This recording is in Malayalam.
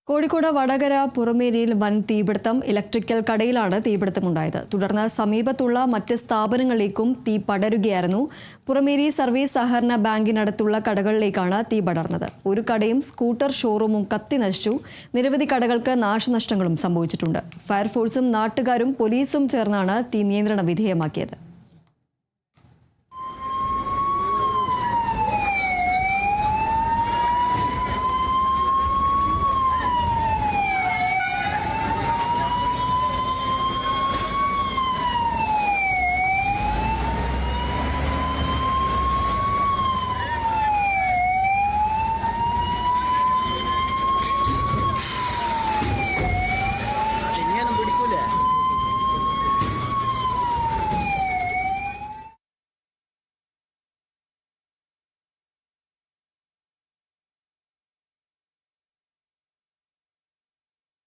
കോഴിക്കോട് വടകര പുറമേരിയിൽ വൻ തീപിടുത്തം. ഇലക്ട്രിക്കൽ കടയിലാണ് തീപിടുത്തമുണ്ടായത്. തുടർന്ന് സമീപത്തുള്ള മറ്റ് സ്ഥാപനങ്ങളിലേക്കും തീ പടരുകയായിരുന്നു. പുറമേരി സർവീസ് സഹകരണ ബാങ്കിനടുത്തുള്ള കടകളിലേക്കാണ് തീ പടർന്നത്. ഒരു കടയും സ്കൂട്ടർ ഷോറൂമും കത്തി നശിച്ചു. നിരവധി കടകൾക്ക് നാശനഷ്ടങ്ങളും സംഭവിച്ചിട്ടുണ്ട്. ഫയർഫോഴ്സും നാട്ടുകാരും പോലീസും ചേർന്നാണ് തീ നിയന്ത്രണ വിധേയമാക്കിയത്.